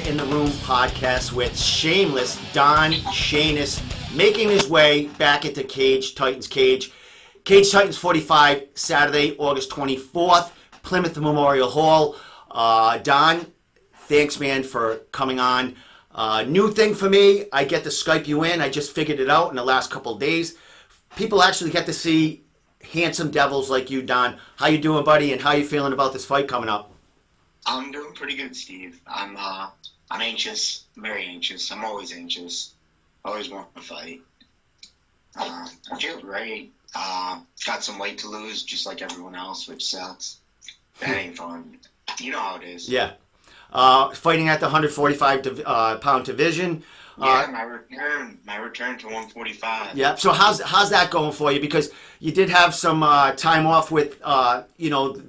in the Room podcast with Shameless Don Shainis, making his way back into Cage Titans Cage. Cage Titans 45, Saturday, August 24th, Plymouth Memorial Hall. Don, thanks, man, for coming on. New thing for me, I get to Skype you in. I just figured it out in the last couple of days. People actually get to see handsome devils like you, Don. How you doing, buddy, and how you feeling about this fight coming up? I'm doing pretty good, Steve. I'm anxious, very anxious. I'm always anxious. Always want to fight. I feel great. Got some weight to lose, just like everyone else, which sucks. That ain't fun. You know how it is. Yeah. Fighting at the 145 pound division. Yeah, my return to 145. Yeah. So how's that going for you? Because you did have some time off with the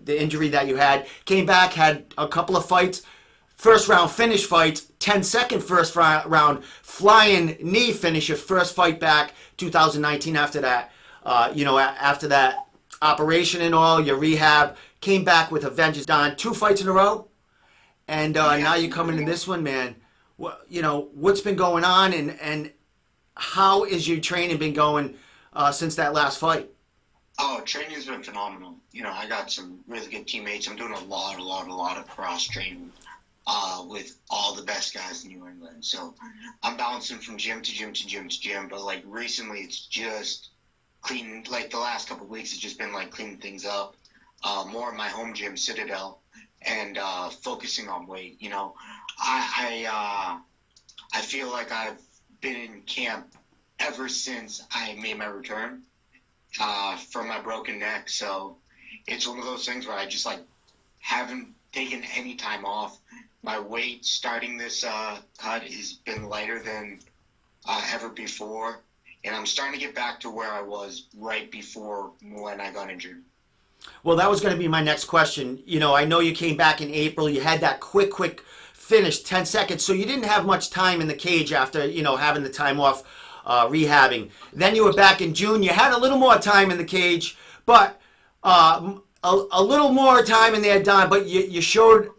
injury that you had. Came back, had a couple of fights, first round finish fights, 10-second first round flying knee finish. Your first fight back, 2019. After that, after that operation and all, your rehab, came back with a vengeance. Don, 2 fights in a row, and now you're coming to this one, man. What's been going on, and how is your training been going since that last fight? Oh, training's been phenomenal. I got some really good teammates. I'm doing a lot of cross training with all the best guys in New England. So I'm bouncing from gym to gym to gym to gym. But like recently, it's just cleaning. Like the last couple of weeks, it's just been like cleaning things up. More in my home gym, Citadel, and focusing on weight. I feel like I've been in camp ever since I made my return from my broken neck. So it's one of those things where I just haven't taken any time off. My weight starting this cut has been lighter than ever before, and I'm starting to get back to where I was right before when I got injured. Well, that was going to be my next question. I know you came back in April. You had that quick finish, 10 seconds. So you didn't have much time in the cage after, having the time off rehabbing. Then you were back in June. You had a little more time in the cage, but a little more time in there, Don. But you showed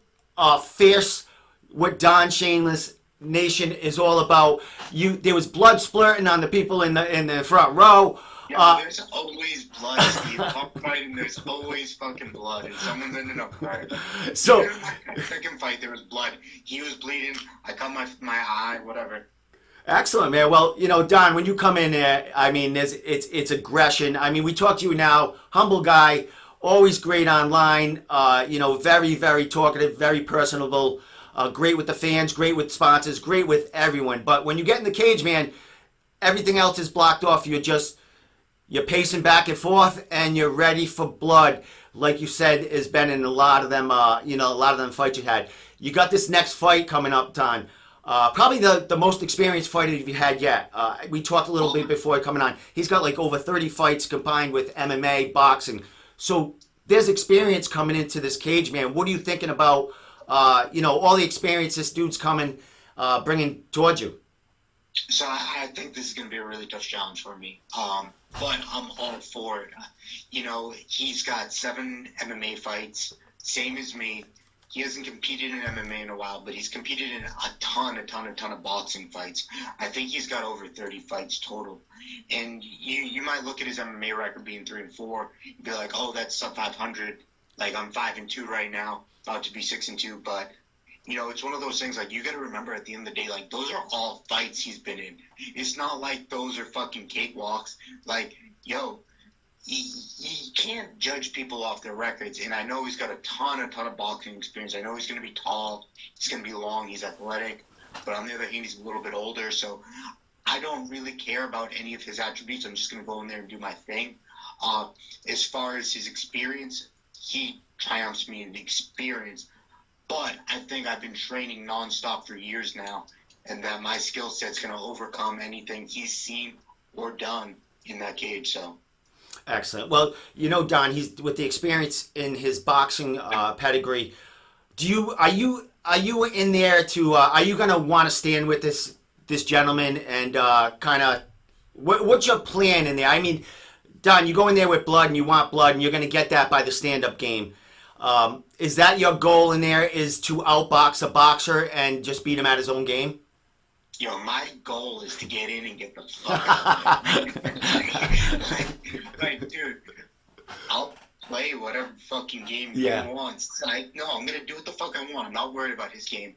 fierce what Don Shameless Nation is all about. There was blood splurting on the people in the front row. Yeah, there's always blood, Steve. I'm fighting, there's always fucking blood, and someone's ended up hurt. So, in my second fight, there was blood. He was bleeding. I cut my eye, whatever. Excellent, man. Well, Don, when you come in there, I mean, it's aggression. I mean, we talk to you now, humble guy, always great online. Very, very talkative, very personable. Great with the fans, great with sponsors, great with everyone. But when you get in the cage, man, everything else is blocked off. You're pacing back and forth, and you're ready for blood, like you said, has been in a lot of them fights you had. You got this next fight coming up, Don. Probably the most experienced fighter you've had yet. We talked a little bit before coming on. He's got over 30 fights combined with MMA, boxing. So there's experience coming into this cage, man. What are you thinking about, all the experience this dude's bringing towards you? So I think this is going to be a really tough challenge for me. But I'm all for it. He's got 7 MMA fights, same as me. He hasn't competed in MMA in a while, but he's competed in a ton of boxing fights. I think he's got over 30 fights total. And you might look at his MMA record being 3-4 and be like, oh, that's sub 500. Like, I'm 5-2 right now, about to be 6-2. But it's one of those things, you got to remember at the end of the day, those are all fights he's been in. It's not like those are fucking cakewalks. You can't judge people off their records. And I know he's got a ton of boxing experience. I know he's going to be tall. He's going to be long. He's athletic. But on the other hand, he's a little bit older. So I don't really care about any of his attributes. I'm just going to go in there and do my thing. As far as his experience, he triumphs me in experience. But I think I've been training nonstop for years now, and that my skill set's going to overcome anything he's seen or done in that cage. So, excellent. Well, Don, he's with the experience in his boxing pedigree. Are you in there to? Are you going to want to stand with this gentleman and what's your plan in there? I mean, Don, you go in there with blood and you want blood, and you're going to get that by the stand-up game. Is that your goal in there? Is to outbox a boxer and just beat him at his own game? Yo, my goal is to get in and get the fuck out of there. Dude, I'll play whatever fucking game he wants. I'm gonna do what the fuck I want. I'm not worried about his game.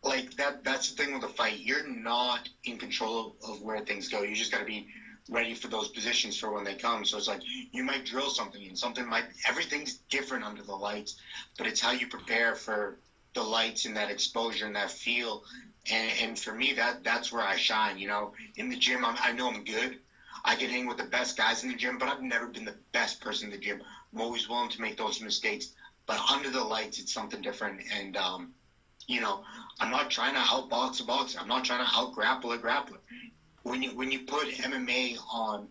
That's the thing with a fight. You're not in control of where things go. You just gotta be ready for those positions for when they come. So it's like you might drill something and everything's different under the lights, but it's how you prepare for the lights and that exposure and that feel. And for me, that's where I shine. In the gym, I know I'm good. I can hang with the best guys in the gym, but I've never been the best person in the gym. I'm always willing to make those mistakes. But under the lights, it's something different. And, I'm not trying to outbox a boxer. I'm not trying to out-grapple a grappler. When you put MMA on,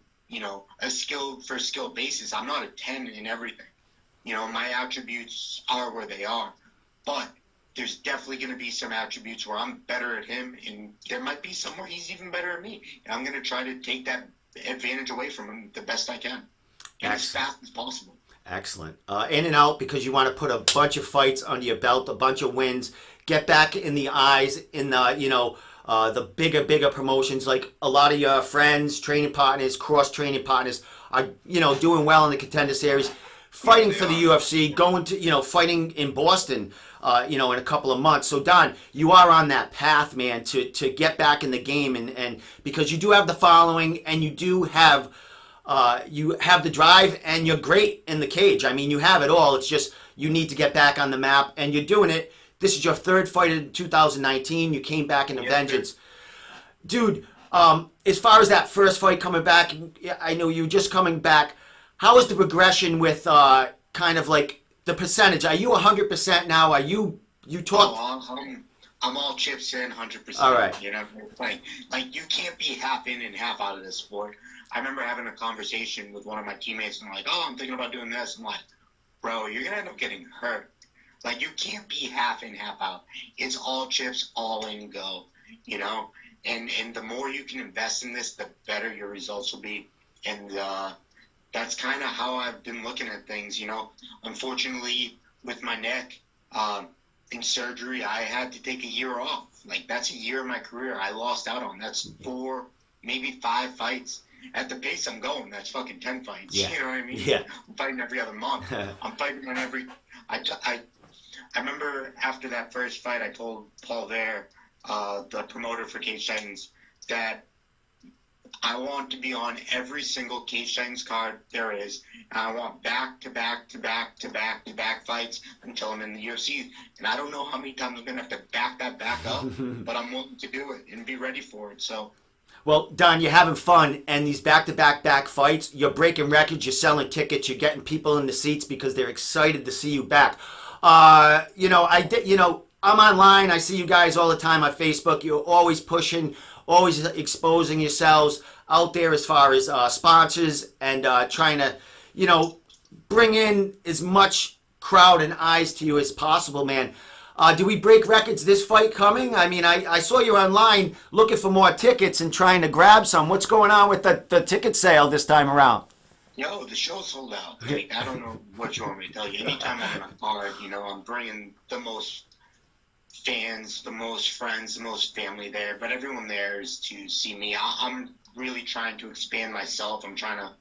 a skill for skill basis, I'm not a 10 in everything. My attributes are where they are. But there's definitely going to be some attributes where I'm better at him, and there might be some where he's even better at me. And I'm going to try to take that advantage away from him the best I can, and as fast as possible. Excellent. In and out, because you want to put a bunch of fights under your belt, a bunch of wins, get back in the eyes in the the bigger promotions. Like a lot of your friends, training partners, cross training partners are doing well in the Contender Series, fighting for the UFC, going to fighting in Boston. In a couple of months. So Don, you are on that path, man, to get back in the game, and because you do have the following, and you do have the drive, and you're great in the cage. I mean, you have it all. It's just you need to get back on the map, and you're doing it. This is your third fight in 2019. You came back in a vengeance. Dude, as far as that first fight coming back, I know you just coming back. How is the progression with kind of like the percentage? Are you 100% now? Are you talk? I'm all chips in, 100%. All right. Like you can't be half in and half out of this sport. I remember having a conversation with one of my teammates, and I'm like, I'm thinking about doing this. I'm like, bro, you're gonna end up getting hurt. Like you can't be half in, half out. It's all chips, all in, go. And the more you can invest in this, the better your results will be. And that's kind of how I've been looking at things, Unfortunately, with my neck, in surgery, I had to take a year off. Like, that's a year of my career I lost out on. That's 4, maybe 5 fights. At the pace I'm going, that's fucking 10 fights. Yeah. You know what I mean? Yeah. I'm fighting every other month. I'm fighting on every... I remember after that first fight, I told Paul there, the promoter for Cage Titans, that I want to be on every single Cage Titans card there is, and I want back-to-back fights until I'm in the UFC. And I don't know how many times I'm going to have to back that back up, but I'm willing to do it and be ready for it. So, well, Don, you're having fun, and these back fights, you're breaking records, you're selling tickets, you're getting people in the seats because they're excited to see you back. I'm online, I see you guys all the time on Facebook. You're always pushing, always exposing yourselves out there as far as sponsors, and trying to, bring in as much crowd and eyes to you as possible, man. Do we break records this fight coming? I mean, I saw you online looking for more tickets and trying to grab some. What's going on with the ticket sale this time around? Yo, the show's sold out. Like, I don't know what you want me to tell you. Anytime I'm on a card, I'm bringing the most fans, the most friends, the most family there. But everyone there is to see me. I'm really trying to expand myself. I'm trying to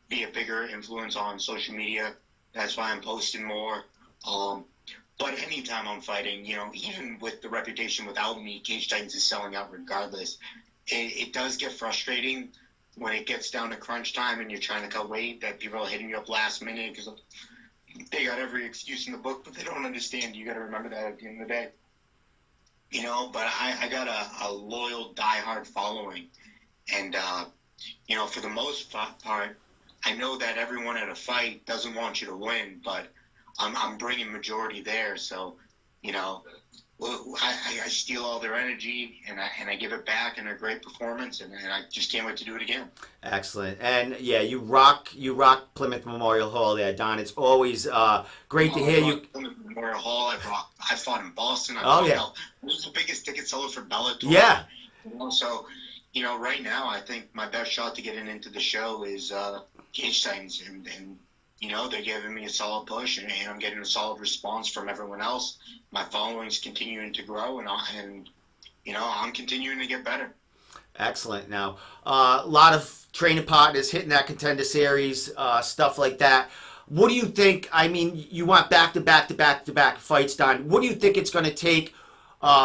be a bigger influence on social media. That's why I'm posting more. But anytime I'm fighting, even with the reputation without me, Cage Titans is selling out regardless. It does get frustrating when it gets down to crunch time and you're trying to cut weight, that people are hitting you up last minute because they got every excuse in the book, but they don't understand. You got to remember that at the end of the day. But I got a loyal, diehard following. And, for the most part, I know that everyone at a fight doesn't want you to win, but I'm bringing majority there. So, I steal all their energy and I give it back in a great performance, and I just can't wait to do it again. Excellent. And yeah, you rock Plymouth Memorial Hall there, Don. It's always great to hear you. Plymouth Memorial Hall. I fought in Boston. It was the biggest ticket seller for Bellator. Yeah. So, right now I think my best shot to getting into the show is Cage Titans, and they're giving me a solid push, and I'm getting a solid response from everyone else. My following's continuing to grow, and I'm continuing to get better. Excellent. Now, a lot of training partners hitting that contender series, stuff like that. What do you think? I mean, you want back to back to back to back fights, Don. What do you think it's going to take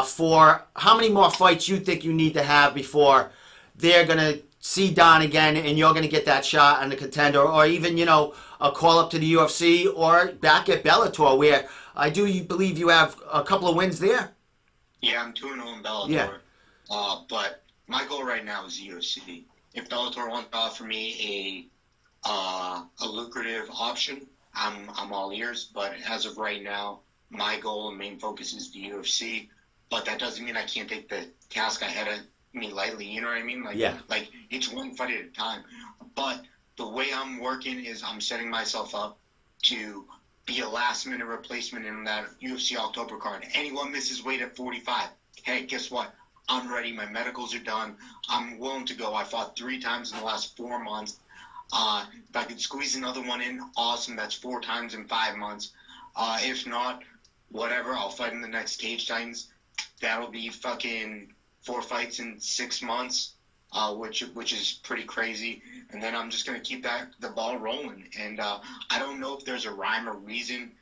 for how many more fights you think you need to have before they're going to see Don again and you're going to get that shot on the contender, or even, a call up to the UFC or back at Bellator, where I do believe you have a couple of wins there? Yeah, I'm 2-0 in Bellator. Yeah. But my goal right now is UFC. If Bellator wants to offer me a lucrative option, I'm all ears. But as of right now, my goal and main focus is the UFC. But that doesn't mean I can't take the task ahead of me lightly. You know what I mean? Like it's one fight at a time. But the way I'm working is I'm setting myself up to be a last-minute replacement in that UFC October card. Anyone misses weight at 45, hey, guess what? I'm ready. My medicals are done. I'm willing to go. I fought 3 times in the last 4 months. If I could squeeze another one in, awesome. That's 4 times in 5 months. If not, whatever. I'll fight in the next Cage Titans. That'll be fucking 4 fights in 6 months, which is pretty crazy. And then I'm just gonna keep the ball rolling. And I don't know if there's a rhyme or reason.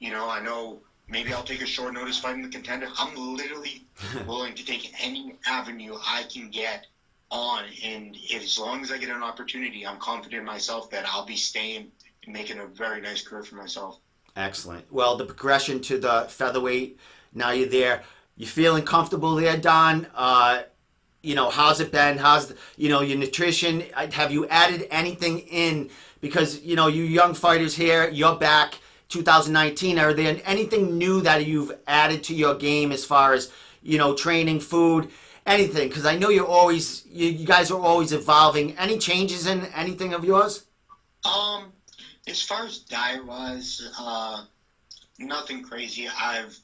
I know maybe I'll take a short notice fight in the contender. I'm literally willing to take any avenue I can get on, and as long as I get an opportunity, I'm confident in myself that I'll be staying and making a very nice career for myself. Excellent. Well, the progression to the featherweight, now you're there. You feeling comfortable there, Don? How's it been? How's your nutrition? Have you added anything in? Because you young fighters here, you're back 2019. Are there anything new that you've added to your game as far as training, food, anything? Because I know you're always you guys are always evolving. Any changes in anything of yours? As far as diet wise, nothing crazy. I've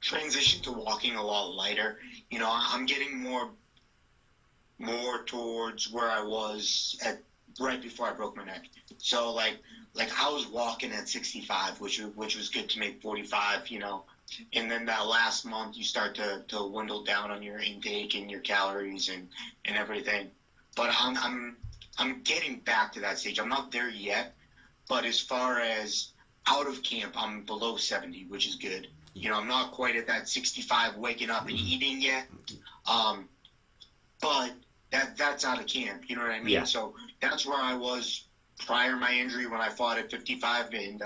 transitioned to walking a lot lighter. I'm getting more towards where I was at right before I broke my neck. So like I was walking at 65, which was good to make 45. And then that last month you start to dwindle down on your intake and your calories and everything. But I'm getting back to that stage. I'm not there yet, but as far as out of camp, I'm below 70, which is good. I'm not quite at that 65 waking up and eating yet. But that's out of camp, you know what I mean? Yeah. So that's where I was prior to my injury when I fought at 55 and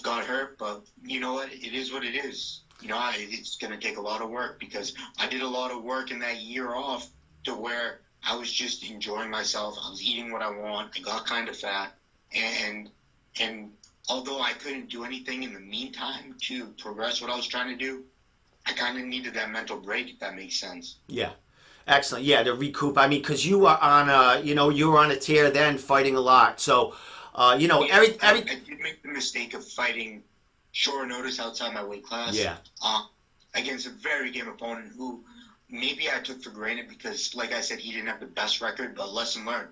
got hurt. But you know what? It is what it is. It's going to take a lot of work because I did a lot of work in that year off to where I was just enjoying myself. I was eating what I want. I got kind of fat. And although I couldn't do anything in the meantime to progress what I was trying to do, I kind of needed that mental break, if that makes sense. Yeah. Excellent. Yeah, to recoup. I mean, because you were on a tear then, fighting a lot. So, I did make the mistake of fighting short notice outside my weight class. Yeah. Against a very game opponent who maybe I took for granted because, like I said, he didn't have the best record, but lesson learned.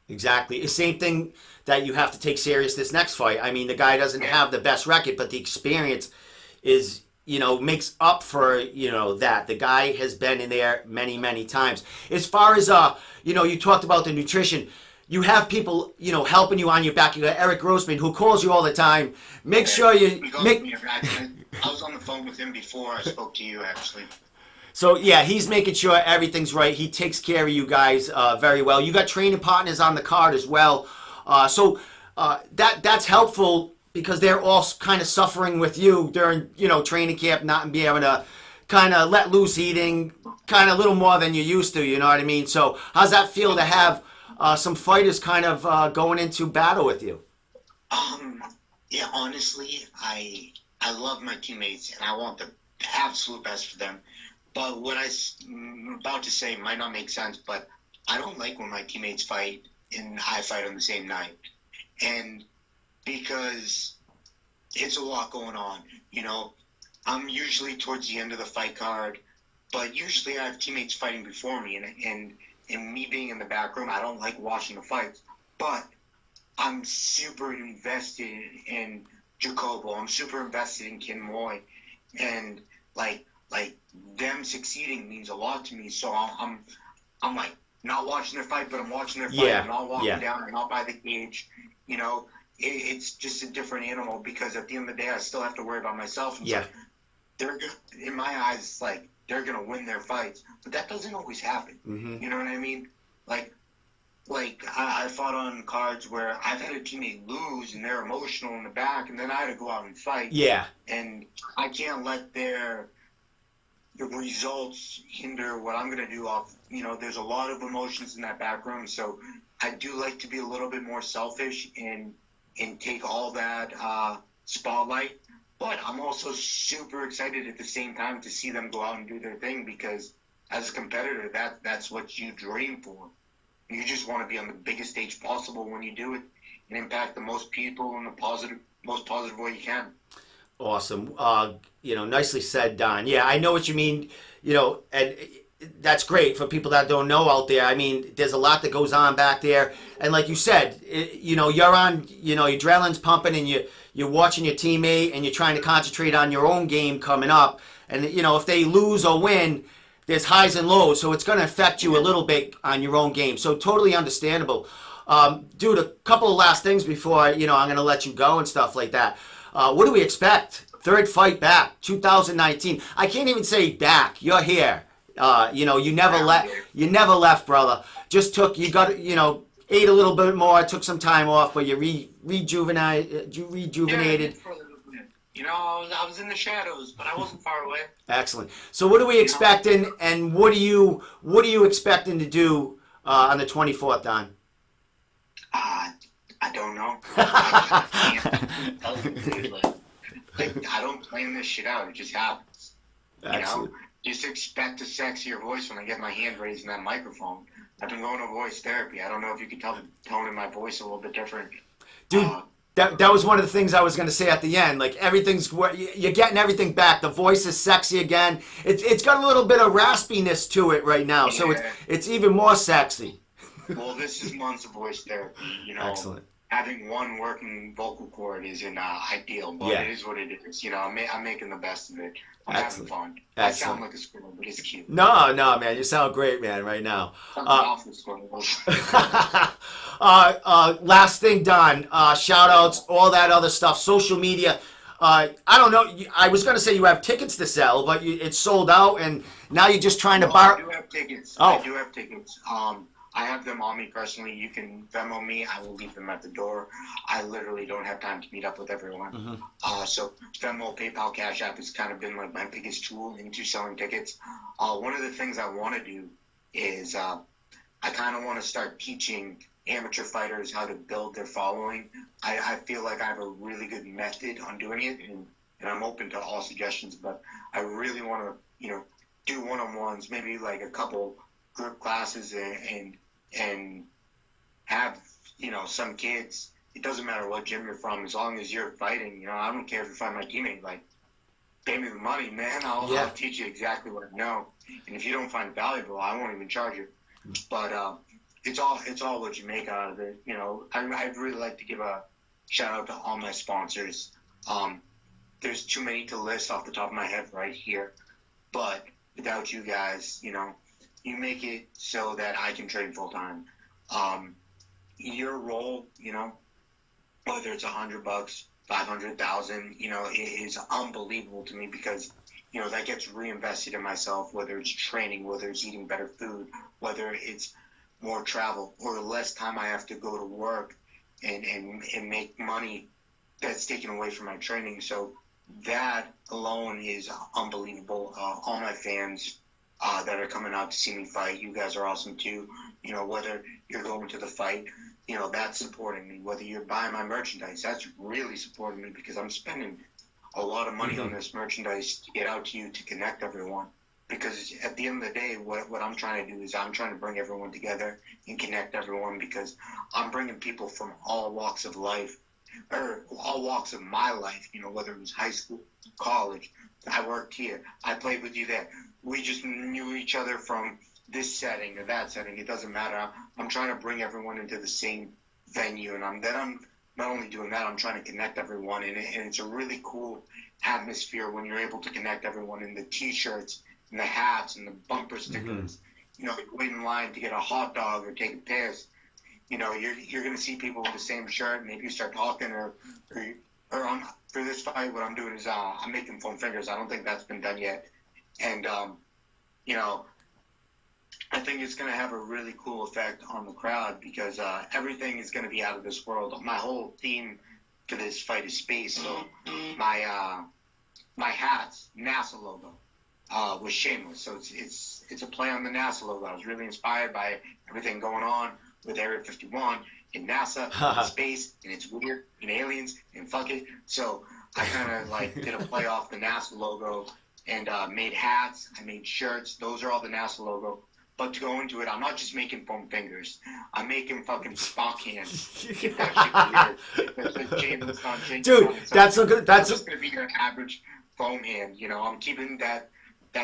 Exactly. The same thing that you have to take serious this next fight. I mean, the guy doesn't have the best record, but the experience is, makes up for, that. The guy has been in there many, many times. As far as, you talked about the nutrition. You have people, helping you on your back. You got Eric Grossman, who calls you all the time. Make sure you... I was on the phone with him before I spoke to you, actually. So, yeah, he's making sure everything's right. He takes care of you guys very well. You got training partners on the card as well. So that's helpful because they're all kind of suffering with you during, training camp, not being able to kind of let loose eating, kind of a little more than you used to, you know what I mean? So how's that feel to have some fighters kind of going into battle with you? Yeah, honestly, I love my teammates and I want the absolute best for them. But what I'm about to say might not make sense, but I don't like when my teammates fight and I fight on the same night. And because it's a lot going on, I'm usually towards the end of the fight card, but usually I have teammates fighting before me, and me being in the back room, I don't like watching the fights. But I'm super invested in Jacobo. I'm super invested in Kin Moy, and like them succeeding means a lot to me. So I'm like not watching their fight, but I'm watching their fight. Yeah, I'm not walking yeah, down. I'm not by the cage. You know, it's just a different animal because at the end of the day, I still have to worry about myself. And yeah. they're in my eyes, it's like they're gonna win their fights, but that doesn't always happen. Mm-hmm. You know what I mean? Like I fought on cards where I've had a teammate lose and they're emotional in the back, and then I had to go out and fight. Yeah, And I can't let the results hinder what I'm gonna do. Off, there's a lot of emotions in that back room, so I do like to be a little bit more selfish and take all that spotlight. But I'm also super excited at the same time to see them go out and do their thing because as a competitor, that's what you dream for. You just want to be on the biggest stage possible when you do it and impact the most people in the most positive way you can. awesome. Nicely said, Don. Yeah, I know what you mean. And that's great for people that don't know out there. I mean, there's a lot that goes on back there, and like you said, you're on. Your adrenaline's pumping, and you're watching your teammate, and you're trying to concentrate on your own game coming up. And if they lose or win, there's highs and lows, so it's going to affect you a little bit on your own game. So totally understandable. Dude, a couple of last things before I'm going to let you go and stuff like that. What do we expect? Third fight back, 2019. I can't even say back. You're here. You never left. You never left, brother. Just ate a little bit more, took some time off, but you rejuvenated. I was in the shadows, but I wasn't far away. Excellent. So what are we expecting, and what are you expecting to do on the 24th, Don? I don't know. I don't plan this shit out. It just happens. Excellent. Just expect a sexier voice when I get my hand raised in that microphone. I've been going to voice therapy. I don't know if you can tell the tone in my voice a little bit different. Dude, that was one of the things I was going to say at the end. Like, you're getting everything back. The voice is sexy again. It's got a little bit of raspiness to it right now, so it's even more sexy. Well, this is months of voice therapy. Excellent. Having one working vocal cord isn't ideal, but it is what it is. I'm making the best of it. I'm having fun. I sound like a squirrel, but it's cute. No, man, you sound great, man, right now. Last thing, Don. Shout outs, all that other stuff, social media. I don't know. I was going to say you have tickets to sell, but it's sold out, and now you're just trying to borrow. I do have tickets. Oh. I do have tickets. I have them on me personally. You can Venmo me. I will leave them at the door. I literally don't have time to meet up with everyone. Mm-hmm. So Venmo, PayPal, Cash App has kind of been like my biggest tool into selling tickets. One of the things I want to do is I kind of want to start teaching amateur fighters how to build their following. I feel like I have a really good method on doing it, and I'm open to all suggestions, but I really want to, do one-on-ones, maybe like a couple group classes and have, some kids. It doesn't matter what gym you're from, as long as you're fighting. I don't care if you find my teammate, like, pay me the money, man. I'll teach you exactly what I know. And if you don't find it valuable, I won't even charge you. But it's all what you make out of it. I'd really like to give a shout out to all my sponsors. There's too many to list off the top of my head right here. But without you guys, you make it so that I can train full time. Your role, whether it's $100, 500,000, it is unbelievable to me because, that gets reinvested in myself, whether it's training, whether it's eating better food, whether it's more travel or less time I have to go to work and make money that's taken away from my training. So that alone is unbelievable. All my fans that are coming out to see me fight, you guys are awesome too. Whether you're going to the fight, that's supporting me. Whether you're buying my merchandise, that's really supporting me because I'm spending a lot of money on this merchandise to get out to you, to connect everyone. Because at the end of the day, what I'm trying to do is I'm trying to bring everyone together and connect everyone because I'm bringing people from all walks of life, or all walks of my life, whether it was high school, college, I worked here, I played with you there. We just knew each other from this setting or that setting. It doesn't matter. I'm trying to bring everyone into the same venue, and I'm not only doing that, I'm trying to connect everyone, and it's a really cool atmosphere when you're able to connect everyone in the T-shirts and the hats and the bumper stickers. You know, you wait in line to get a hot dog or take a piss. You know, you're going to see people with the same shirt, and maybe you start talking, or for this fight, what I'm doing is I'm making foam fingers. I don't think that's been done yet, and you know, I think it's going to have a really cool effect on the crowd because everything is going to be out of this world. My whole theme to this fight is space, so my hat's NASA logo was Shameless, so it's a play on the NASA logo. I was really inspired by everything going on with Area 51 in NASA, in space, and it's weird, and aliens, and fuck it. So I kind of like did a play off the NASA logo and made hats. I made shirts. Those are all the NASA logo. But to go into it, I'm not just making foam fingers. I'm making fucking Spock hands. That's Shameless Don Shainis. Dude, that's so good. That's just gonna be your average foam hand. You know, I'm keeping that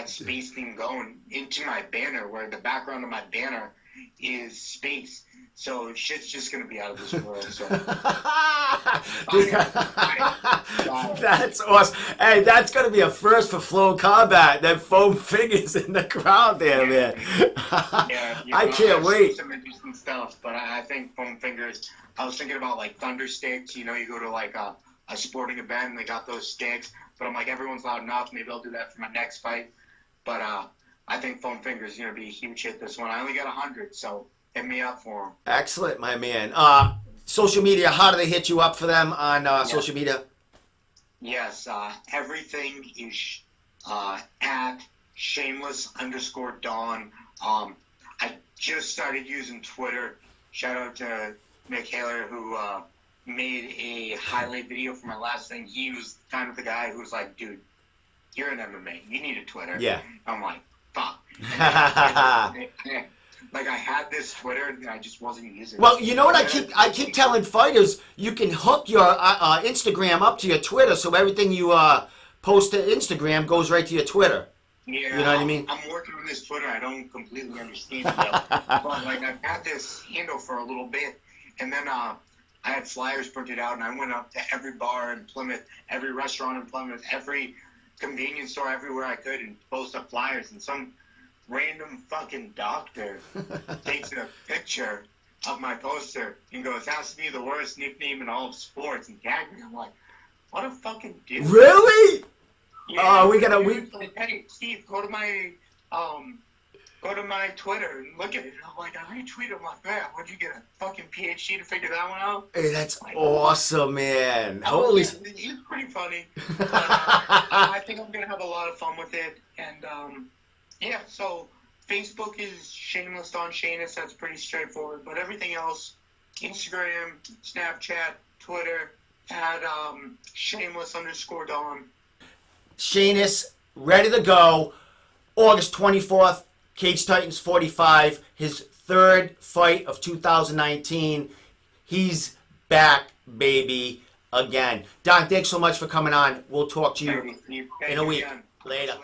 space theme going into my banner, where the background of my banner is space. So shit's just gonna be out of this world. So that's awesome. Hey, that's gonna be a first for Flow Combat. That foam fingers in the crowd there, man. Yeah, I can't wait. Some interesting stuff, but I think foam fingers. I was thinking about like thunder sticks. You know, you go to like a sporting event and they got those sticks. But I'm like, everyone's loud enough. Maybe I'll do that for my next fight. But I think foam fingers is gonna be a huge hit this one. I only got 100, so hit me up for them. Excellent, my man. Social media, how do they hit you up for them on social media? Yes, everything is at shameless_Don. I just started using Twitter. Shout out to Nick Haler, who made a highlight video for my last thing. He was kind of the guy who was like, dude, you're in MMA. You need a Twitter. Yeah. I'm like, fuck. Like I had this Twitter and I just wasn't using it. Well, you know what I keep telling fighters, you can hook your Instagram up to your Twitter, so everything you post to Instagram goes right to your Twitter. Yeah, you know what I mean? I'm working on this Twitter. I don't completely understand it yet. But like I've had this handle for a little bit, and then I had flyers printed out, and I went up to every bar in Plymouth, every restaurant in Plymouth, every convenience store, everywhere I could, and post up flyers, and some random fucking doctor takes a picture of my poster and goes, "Has to be the worst nickname in all of sports," and tagged me. I'm like, what a fucking dude. Really? Yeah, we hey, Steve, go to my Twitter and look at it. And I'm like, I retweeted. I'm like, man, where'd you get a fucking PhD to figure that one out? Hey, that's awesome, man. Holy, it's pretty funny. But, I think I'm gonna have a lot of fun with it, and yeah. So Facebook is Shameless Don Shainis. That's pretty straightforward. But everything else, Instagram, Snapchat, Twitter, at shameless_Don. Shainis, ready to go. August 24th, Cage Titans 45, his third fight of 2019. He's back, baby, again. Don, thanks so much for coming on. We'll talk to you in a week. Later.